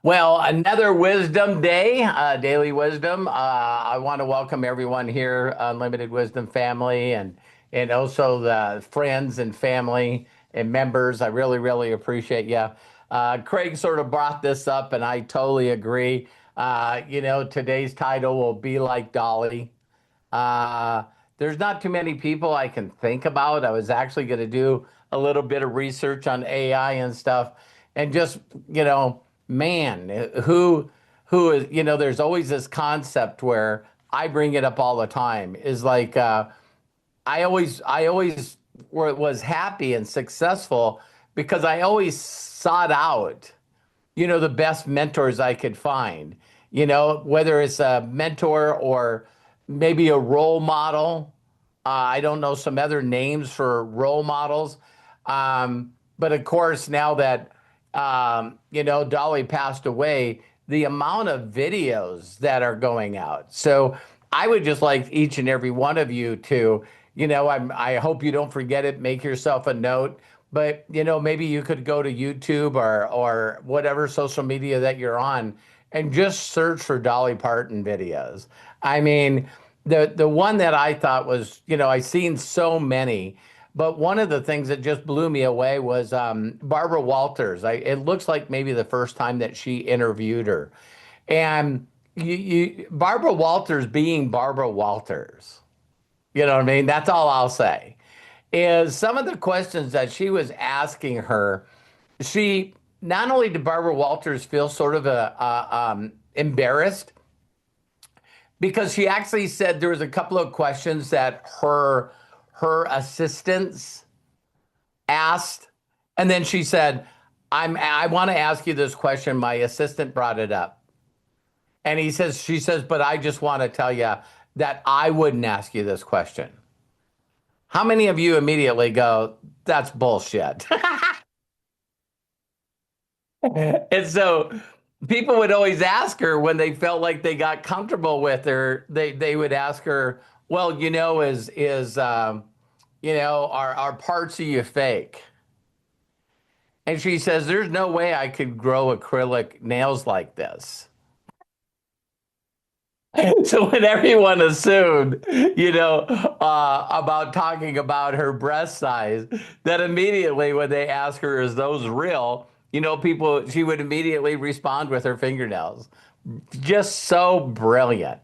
Well, another wisdom day, daily wisdom. I want to welcome everyone here, Unlimited Wisdom family, and also the friends and family and members. I really, really appreciate you. Craig sort of brought this up, and I totally agree. Today's title will be like Dolly. Uh, there's not too many people I can think about. I was actually going to do a little bit of research on AI and stuff, and just man, who is there's always this concept where I bring it up all the time. Is like I always was happy and successful because I always sought out the best mentors I could find. Whether it's a mentor or maybe a role model. I don't know some other names for role models. But of course, now that, Dolly passed away, the amount of videos that are going out. So I would just like each and every one of you to, I hope you don't forget it, make yourself a note. But maybe you could go to YouTube or whatever social media that you're on and just search for Dolly Parton videos. I mean, the one that I thought was, I seen so many, but one of the things that just blew me away was Barbara Walters. It looks like maybe the first time that she interviewed her, and Barbara Walters being Barbara Walters. You know what I mean? That's all I'll say. Is some of the questions that she was asking her, she not only did Barbara Walters feel sort of embarrassed because she actually said there was a couple of questions that her assistants asked, and then she said, I want to ask you this question. My assistant brought it up. And she says, but I just want to tell you that I wouldn't ask you this question. How many of you immediately go, that's bullshit? And so people would always ask her when they felt like they got comfortable with her, they would ask her, well, are parts of you fake? And she says, there's no way I could grow acrylic nails like this. So when everyone assumed, about talking about her breast size, that immediately when they ask her, is those real? She would immediately respond with her fingernails. Just so brilliant.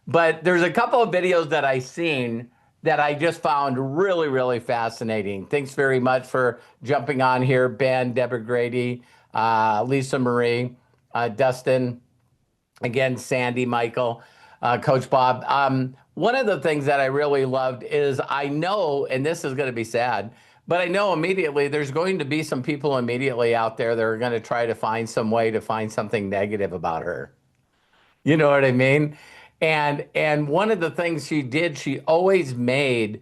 But there's a couple of videos that I seen that I just found really, really fascinating. Thanks very much for jumping on here, Ben, Deborah Grady, Lisa Marie, Dustin, again, Sandy, Michael, Coach Bob. One of the things that I really loved is I know, and this is going to be sad, but I know immediately there's going to be some people immediately out there that are going to try to find some way to find something negative about her. You know what I mean? And one of the things she did, she always made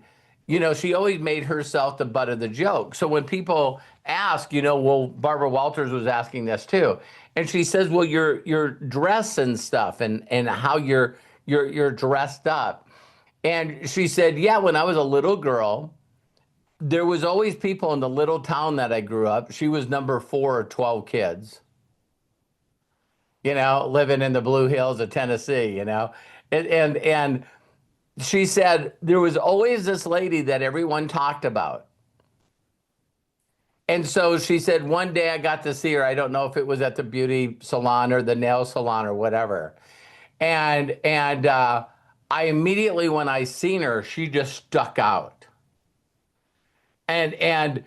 herself the butt of the joke. So when people ask, well, Barbara Walters was asking this too, and she says, well, your dress and stuff, and how you're dressed up, and she said, yeah, when I was a little girl, there was always people in the little town that I grew up. She was number 4 of 12 kids, living in the Blue Hills of Tennessee, and she said there was always this lady that everyone talked about. And so she said one day I got to see her. I don't know if it was at the beauty salon or the nail salon or whatever. And I immediately, when I seen her, she just stuck out. And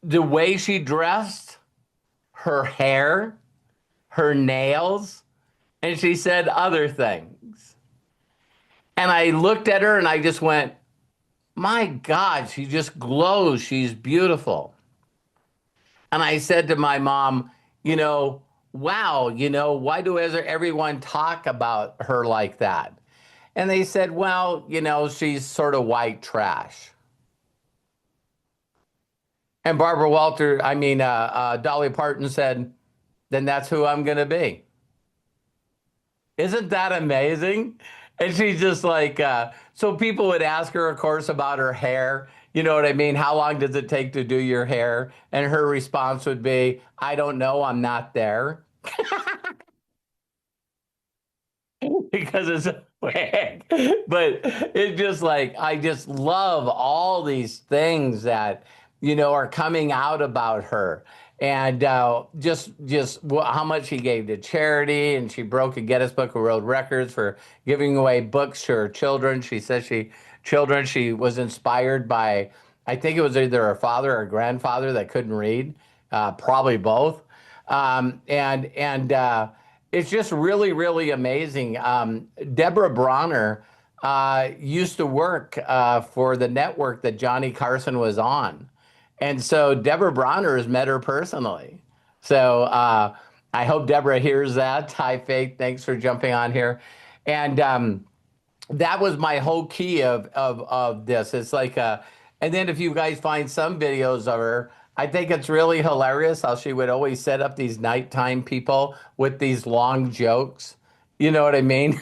the way she dressed, her hair, her nails, and she said other things. And I looked at her and I just went, my God, she just glows. She's beautiful. And I said to my mom, wow, why do everyone talk about her like that? And they said, well, she's sort of white trash. And Dolly Parton said, then that's who I'm going to be. Isn't that amazing? And she's just like, so people would ask her, of course, about her hair. You know what I mean? How long does it take to do your hair? And her response would be, I don't know, I'm not there. because it's a wig. But it's just like I just love all these things that are coming out about her, and how much she gave to charity, and she broke a Guinness Book of World Records for giving away books to her children. She says she was inspired by, I think it was either her father or grandfather that couldn't read, probably both. And it's just really, really amazing. Deborah Bronner used to work for the network that Johnny Carson was on. And so Deborah Bronner has met her personally. So I hope Deborah hears that. Hi, Faith. Thanks for jumping on here. And that was my whole key of this. It's like, and then if you guys find some videos of her, I think it's really hilarious how she would always set up these nighttime people with these long jokes. You know what I mean?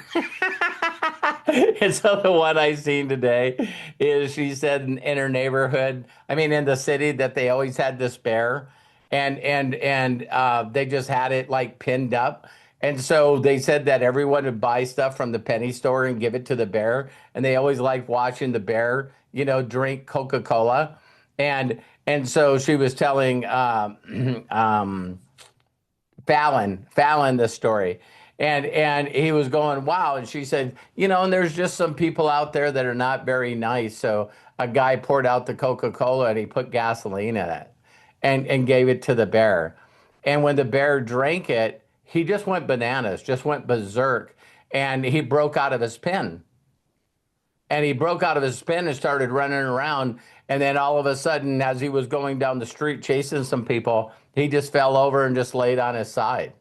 And so the one I seen today is she said in her neighborhood, I mean in the city, that they always had this bear, and they just had it like pinned up. And so they said that everyone would buy stuff from the penny store and give it to the bear, and they always liked watching the bear, drink Coca-Cola. And so she was telling Fallon this story. And he was going, wow. And she said, and there's just some people out there that are not very nice. So a guy poured out the Coca-Cola and he put gasoline in it and gave it to the bear. And when the bear drank it, he just went bananas, just went berserk. And he broke out of his pen. And he broke out of his pen and started running around. And then all of a sudden, as he was going down the street chasing some people, he just fell over and just laid on his side.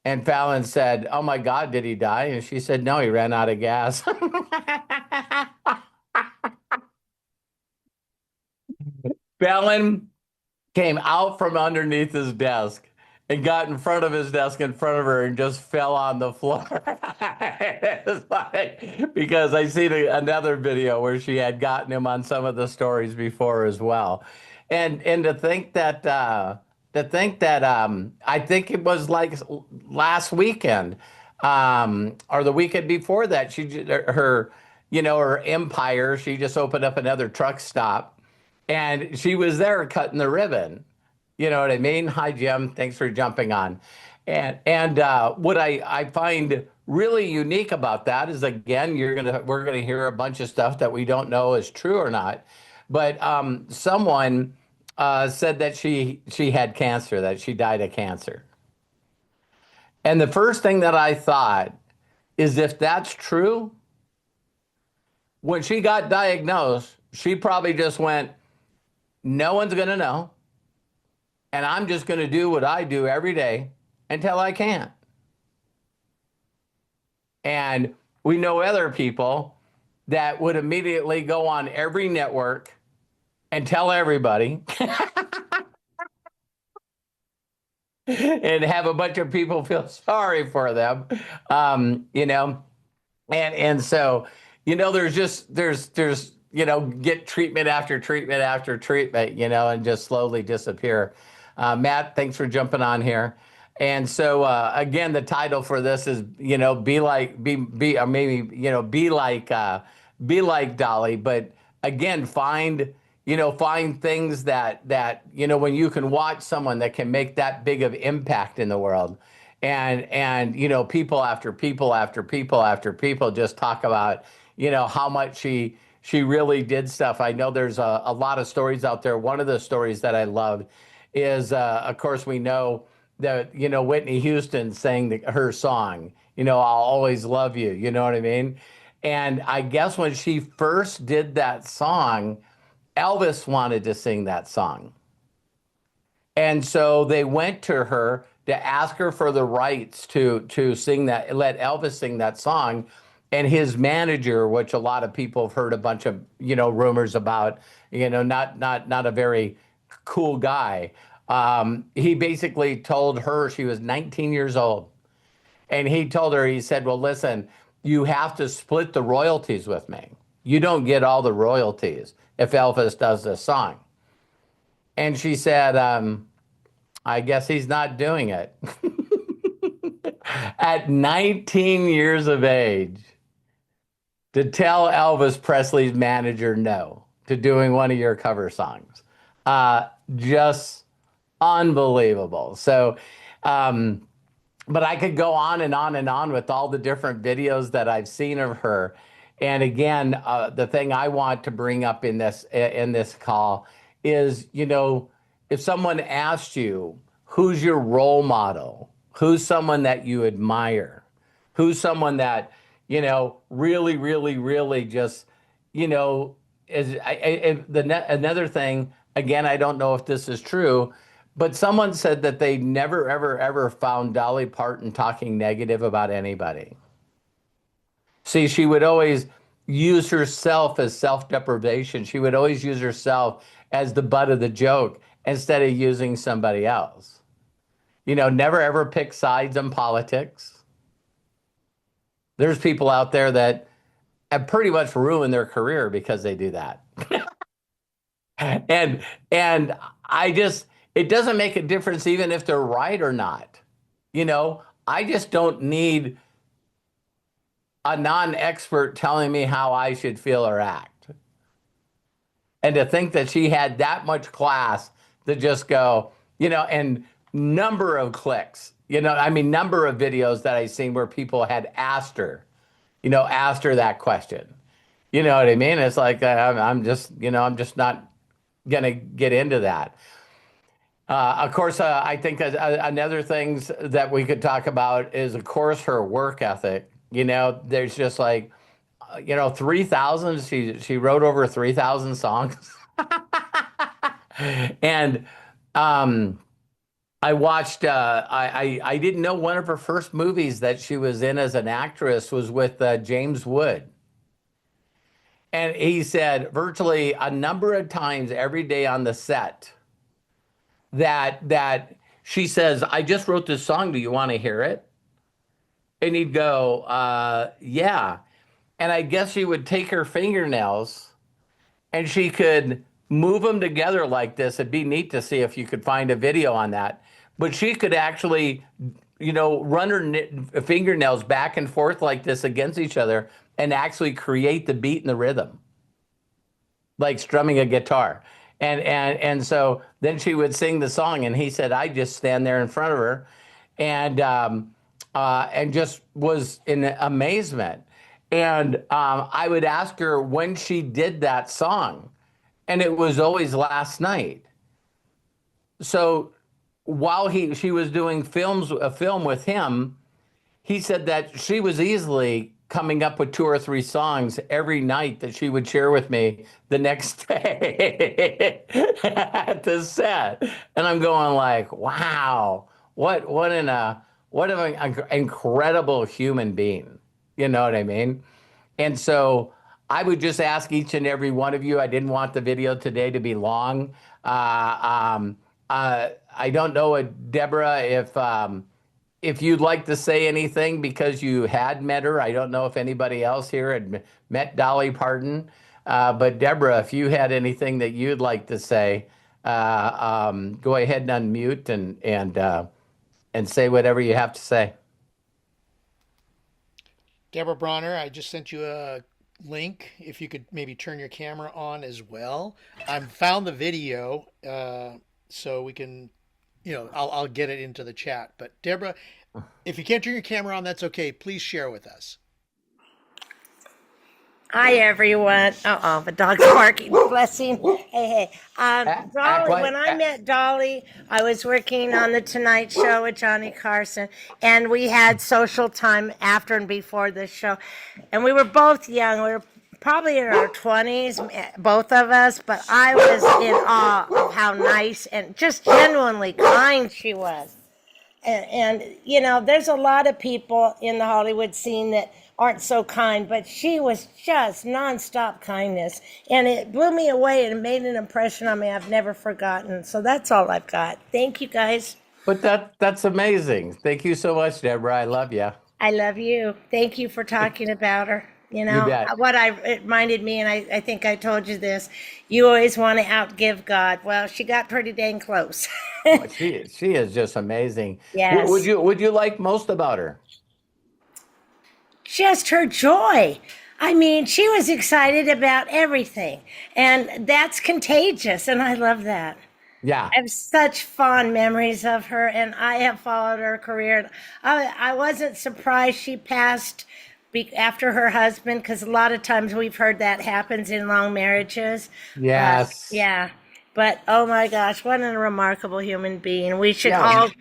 And Fallon said, oh my God, did he die? And she said, no, he ran out of gas. Fallon came out from underneath his desk and got in front of his desk in front of her and just fell on the floor. It's like, because I seen another video where she had gotten him on some of the stories before as well. And to think that I think it was like last weekend, or the weekend before that, her empire, she just opened up another truck stop, and she was there cutting the ribbon. You know what I mean? Hi, Jim. Thanks for jumping on. And what I find really unique about that is, again, we're gonna hear a bunch of stuff that we don't know is true or not. But someone said that she had cancer, that she died of cancer. And the first thing that I thought is, if that's true, when she got diagnosed, she probably just went, no one's gonna know. And I'm just going to do what I do every day until I can't. And we know other people that would immediately go on every network and tell everybody and have a bunch of people feel sorry for them. And so, there's get treatment after treatment after treatment, and just slowly disappear. Matt, thanks for jumping on here. And so again, the title for this is, be like, or maybe, be like Dolly. But again, find things that when you can watch someone that can make that big of impact in the world, and people after people after people after people just talk about, how much she really did stuff. I know there's a lot of stories out there. One of the stories that I loved is, of course, we know that, Whitney Houston sang her song, I'll always love you. You know what I mean? And I guess when she first did that song, Elvis wanted to sing that song. And so they went to her to ask her for the rights to sing that, let Elvis sing that song. And his manager, which a lot of people have heard a bunch of, rumors about, not a very cool guy. He basically told her, she was 19 years old. And he told her, he said, well, listen, you have to split the royalties with me. You don't get all the royalties if Elvis does this song. And she said, I guess he's not doing it. at 19 years of age to tell Elvis Presley's manager no to doing one of your cover songs. Just unbelievable. So, um, but I could go on and on and on with all the different videos that I've seen of her. And again, the thing I want to bring up in this call is, if someone asked you, who's your role model? Who's someone that you admire? Who's someone that, really, really, really just, you know, another thing, again, I don't know if this is true, but someone said that they never, ever, ever found Dolly Parton talking negative about anybody. See, she would always use herself as self-deprivation. She would always use herself as the butt of the joke instead of using somebody else. Never ever pick sides in politics. There's people out there that have pretty much ruined their career because they do that. And I just it doesn't make a difference even if they're right or not. I just don't need a non-expert telling me how I should feel or act. And to think that she had that much class to just go, and number of clicks, number of videos that I've seen where people had asked her that question. You know what I mean? It's like, I'm just not gonna get into that. Of course, I think another things that we could talk about is, of course, her work ethic. There's just like, 3,000. She wrote over 3,000 songs, and I watched. I didn't know one of her first movies that she was in as an actress was with James Wood. And he said virtually a number of times every day on the set that she says, "I just wrote this song. Do you want to hear it?" And he'd go, "Yeah." And I guess she would take her fingernails and she could move them together like this. It'd be neat to see if you could find a video on that. But she could actually, run her fingernails back and forth like this against each other and actually create the beat and the rhythm, like strumming a guitar. And so then she would sing the song, and he said, I just stand there in front of her and just was in amazement. And I would ask her when she did that song, and it was always last night. So while she was doing a film with him, he said that she was easily coming up with 2 or 3 songs every night that she would share with me the next day at the set. And I'm going like, wow, what an incredible human being. You know what I mean? And so I would just ask each and every one of you. I didn't want the video today to be long. I don't know, Deborah, if you'd like to say anything because you had met her. I don't know if anybody else here had met Dolly Parton. But Deborah, if you had anything that you'd like to say, go ahead and unmute and say whatever you have to say. Deborah Bronner, I just sent you a link. If you could maybe turn your camera on as well. I found the video, so we can, I'll get it into the chat. But Deborah, if you can't turn your camera on, that's okay. Please share with us. Hi everyone. Uh-oh, the dog's barking. Blessing. Hey, hey. Act Dolly, when like, I met Dolly, I was working on the Tonight Show with Johnny Carson, and we had social time after and before the show. And we were both young. We were probably in our 20s, both of us, but I was in awe of how nice and just genuinely kind she was. There's a lot of people in the Hollywood scene that aren't so kind, but she was just nonstop kindness. And it blew me away and it made an impression on me I've never forgotten. So that's all I've got. Thank you, guys. but that's amazing. Thank you so much, Deborah. I love you. I love you. Thank you for talking about her. You bet. It reminded me, and I think I told you this, you always want to outgive God. Well, she got pretty dang close. Well, she is just amazing. Yes. Would you like most about her? Just her joy. I mean, she was excited about everything, and that's contagious, and I love that. Yeah. I have such fond memories of her, and I have followed her career. I wasn't surprised she passed after her husband, because a lot of times we've heard that happens in long marriages. Yes. Yeah, but oh my gosh, what a remarkable human being. We should Yeah.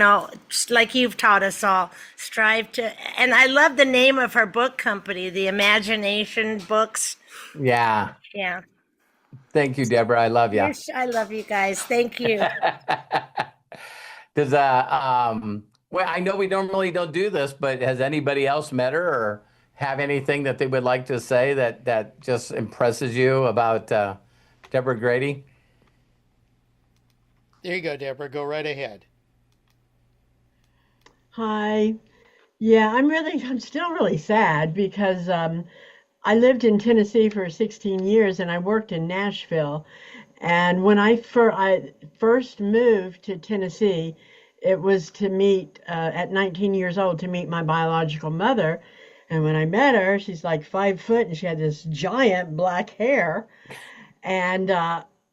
all, just like you've taught us all, strive to. And I love the name of her book company, the Imagination Books. Yeah. Yeah. Thank you, Deborah. I love you. Yes, I love you guys. Thank you. Does well, I know we normally don't do this, but has anybody else met her or have anything that they would like to say that just impresses you about Deborah Grady? There you go, Deborah. Go right ahead. Hi. Yeah, I'm still really sad because I lived in Tennessee for 16 years and I worked in Nashville. And when I first moved to Tennessee, it was to meet, at 19 years old, to meet my biological mother. And when I met her, she's like 5 foot and she had this giant black hair. And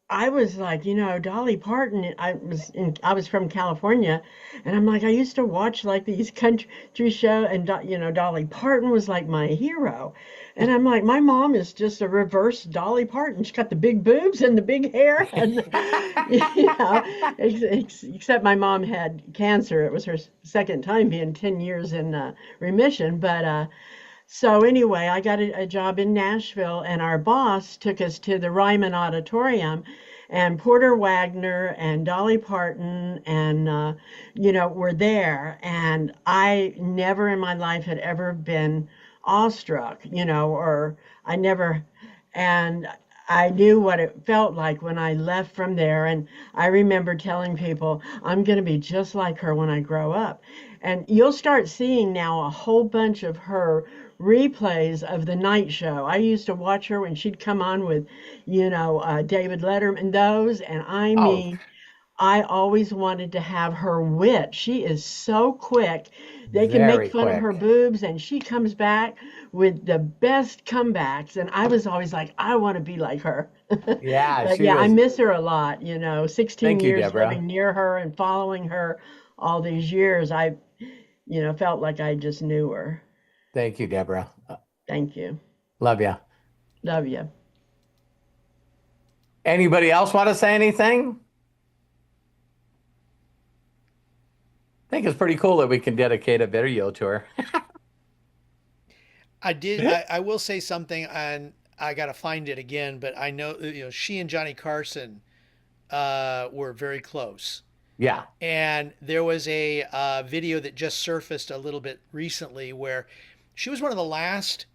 I was like, Dolly Parton. I was from California, and I'm like, I used to watch like these country show, and Dolly Parton was like my hero. And I'm like, my mom is just a reverse Dolly Parton. She got the big boobs and the big hair, and except my mom had cancer. It was her second time being 10 years in remission, but. So anyway, I got a job in Nashville, and our boss took us to the Ryman Auditorium, and Porter Wagner and Dolly Parton and were there, and I never in my life had ever been awestruck, or I never, and I knew what it felt like when I left from there, and I remember telling people, I'm going to be just like her when I grow up. And you'll start seeing now a whole bunch of her replays of the night show. I used to watch her when she'd come on with, David Letterman, those, and I Oh, mean, I always wanted to have her wit. She is so quick. They can make very fun of her quick. boobs, and she comes back with the best comebacks. And I was always like, I want to be like her. Yeah, But she yeah, I was. miss her a lot. 16 Thank you, years Deborah. living near her and following her all these years, I, felt like I just knew her. Thank you, Deborah. Thank you. Love you. Love you. Anybody else want to say anything? I think it's pretty cool that we can dedicate a video to her. I did. I will say something, and I got to find it again. But I know, she and Johnny Carson were very close. Yeah. And there was a video that just surfaced a little bit recently where she was one of the last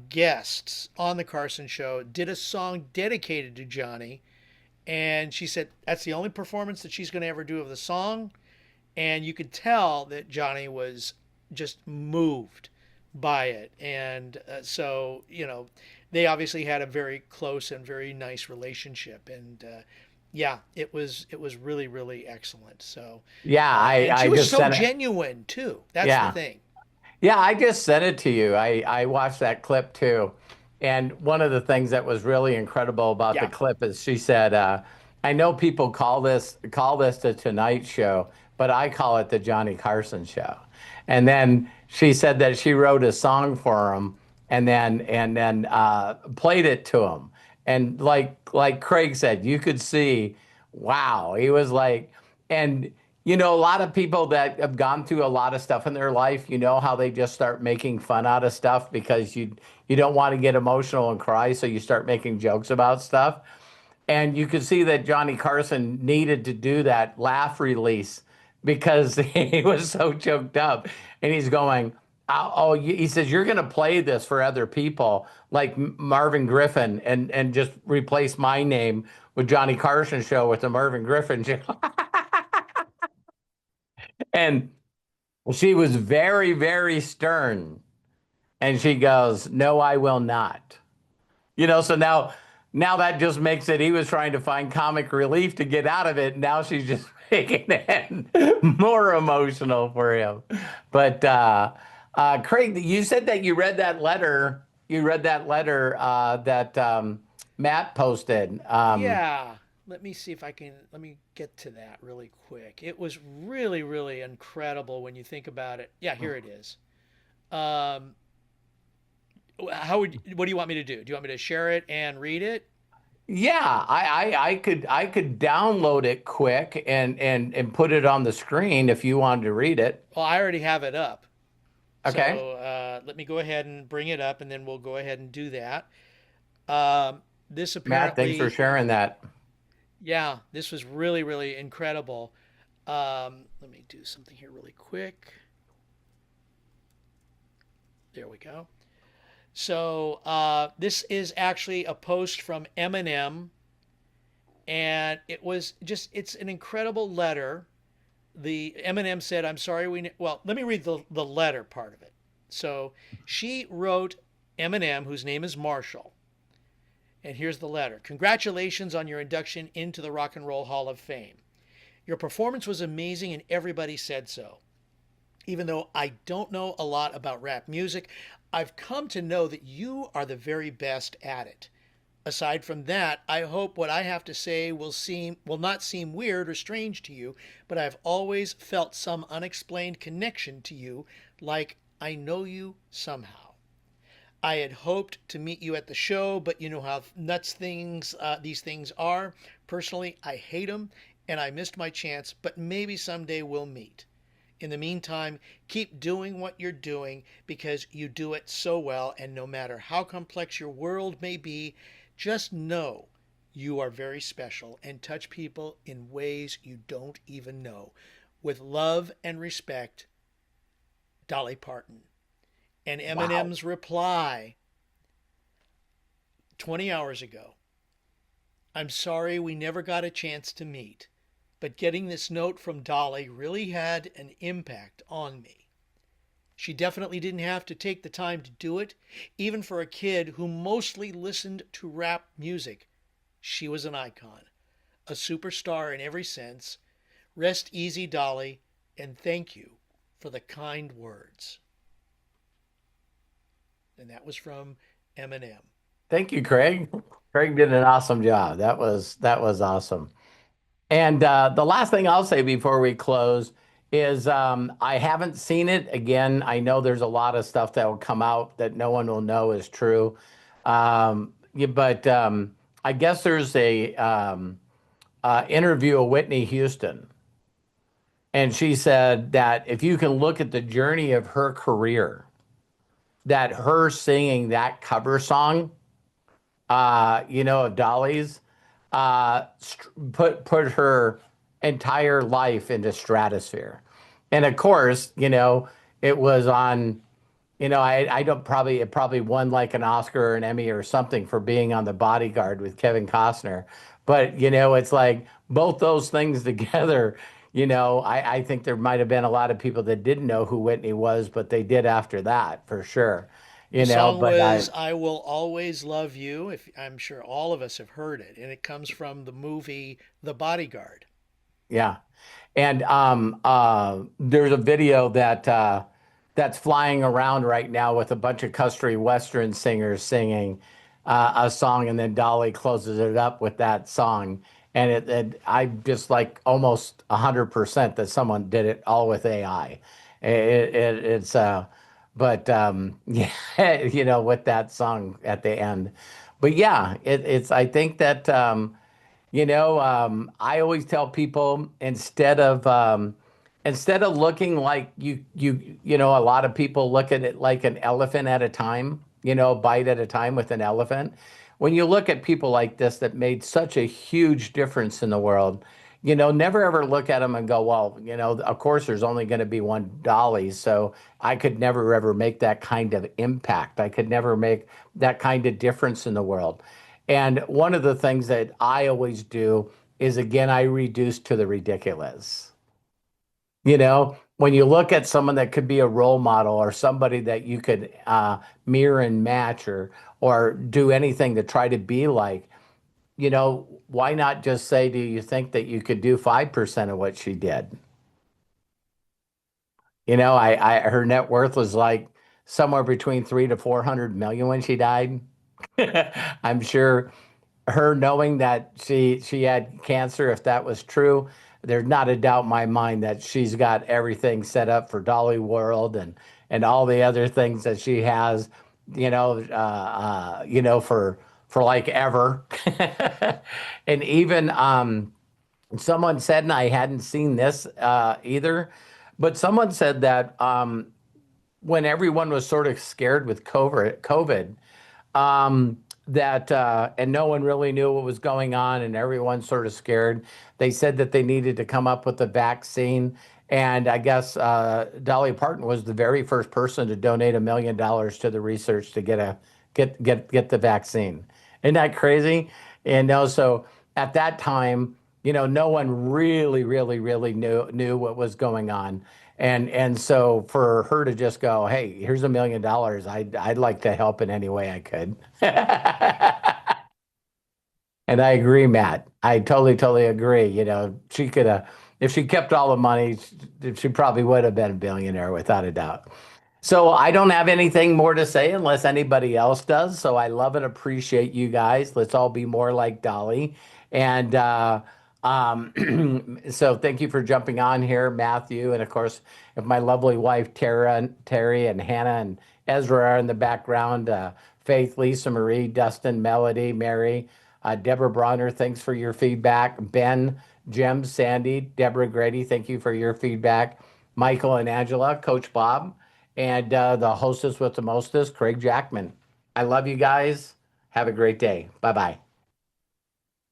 guests on the Carson show, did a song dedicated to Johnny. And she said that's the only performance that she's going to ever do of the song. And you could tell that Johnny was just moved by it. And they obviously had a very close and very nice relationship. And yeah, it was really, really excellent. So, Yeah, and she I was just so sent it. genuine too. That's the Yeah. thing. Yeah, I just sent it to you. I watched that clip too. And one of the things that was really incredible about the Yeah. clip is she said, I know people call this the Tonight Show, but I call it the Johnny Carson Show. And then she said that she wrote a song for him and then played it to him. And like Craig said, you could see, wow, he was like, and a lot of people that have gone through a lot of stuff in their life, how they just start making fun out of stuff because you don't want to get emotional and cry, so you start making jokes about stuff. And you could see that Johnny Carson needed to do that laugh release because he was so choked up. And he's going, oh, he says, you're going to play this for other people like Marvin Griffin and just replace my name with Johnny Carson show with the Marvin Griffin show. And she was very, very stern. And she goes, no, I will not. So now that just makes it, he was trying to find comic relief to get out of it. Now she's just heartbreaking and more emotional for him. But Craig, you said that you read that letter. You read that letter that Matt posted. Yeah. Let me see if I can. Let me get to that really quick. It was really, really incredible when you think about it. Yeah, here it is. Um, what do you want me to do? Do you want me to share it and read it? Yeah, I could download it quick and put it on the screen if you wanted to read it. Well, I already have it up. Okay. So let me go ahead and bring it up, and then we'll go ahead and do that. This Matt, thanks for apparently, sharing that. yeah, this was really, really incredible. Let me do something here really quick. There we go. So this is actually a post from Eminem, and it's an incredible letter. The Eminem said, "I'm sorry well, let me read the letter part of it." So she wrote Eminem, whose name is Marshall, and here's the letter. Congratulations on your induction into the Rock and Roll Hall of Fame. Your performance was amazing and everybody said so. Even though I don't know a lot about rap music, I've come to know that you are the very best at it. Aside from that, I hope what I have to say will not seem weird or strange to you, but I've always felt some unexplained connection to you, like I know you somehow. I had hoped to meet you at the show, but you know how nuts these things are. Personally, I hate them, and I missed my chance, but maybe someday we'll meet. In the meantime, keep doing what you're doing because you do it so well, and no matter how complex your world may be, just know you are very special and touch people in ways you don't even know. With love and respect, Dolly Parton. And Wow. Eminem's reply 20 hours ago. I'm sorry we never got a chance to meet, but getting this note from Dolly really had an impact on me. She definitely didn't have to take the time to do it. Even for a kid who mostly listened to rap music, she was an icon, a superstar in every sense. Rest easy, Dolly, and thank you for the kind words. And that was from Eminem. Thank you, Craig. Craig did an awesome job. That was awesome. And the last thing I'll say before we close is I haven't seen it. Again, I know there's a lot of stuff that will come out that no one will know is true. Yeah, but I guess there's a interview of Whitney Houston, and she said that if you can look at the journey of her career, that her singing that cover song of Dolly's, put her entire life into stratosphere. And of course, it was on, I don't probably it probably won like an Oscar or an Emmy or something for being on The Bodyguard with Kevin Costner. But it's like both those things together. I think there might have been a lot of people that didn't know who Whitney was, but they did after that for sure. The song But was I Will Always Love You. If I'm sure all of us have heard it, and it comes from the movie The Bodyguard. yeah. And there's a video that's flying around right now with a bunch of country western singers singing a song, and then Dolly closes it up with that song. And I just like almost 100% that someone did it all with AI. It's but yeah, with that song at the end. But yeah, it's I think that I always tell people instead of looking like a lot of people look at it like an elephant at a time, a bite at a time with an elephant. When you look at people like this that made such a huge difference in the world, never ever look at them and go, well, of course there's only going to be one Dolly, so I could never ever make that kind of impact. I could never make that kind of difference in the world. And one of the things that I always do is, again, I reduce to the ridiculous. When you look at someone that could be a role model or somebody that you could mirror and match or do anything to try to be like, why not just say, do you think that you could do 5% of what she did? Her net worth was like somewhere between 3 to 400 million when she died. I'm sure her knowing that she had cancer, if that was true, there's not a doubt in my mind that she's got everything set up for Dolly World and all the other things that she has, for like ever. And even someone said, and I hadn't seen this either, but someone said that when everyone was sort of scared with COVID, that and no one really knew what was going on, and everyone's sort of scared. They said that they needed to come up with a vaccine, and I guess Dolly Parton was the very first person to donate $1 million to the research to get the vaccine. Isn't that crazy? And also at that time, no one really, really, really knew what was going on. And so for her to just go, hey, here's $1 million, I'd like to help in any way I could. And I agree, Matt. I totally, totally agree. She could have, if she kept all the money, she probably would have been a billionaire without a doubt. So I don't have anything more to say unless anybody else does. So I love and appreciate you guys. Let's all be more like Dolly. And so thank you for jumping on here, Matthew. And of course, if my lovely wife, Terry, and Hannah and Ezra are in the background, Faith, Lisa Marie, Dustin, Melody, Mary, Deborah Bronner, thanks for your feedback. Ben, Jim, Sandy, Deborah Grady, thank you for your feedback. Michael and Angela, Coach Bob, and the hostess with the mostest, Craig Jackman. I love you guys. Have a great day. Bye-bye.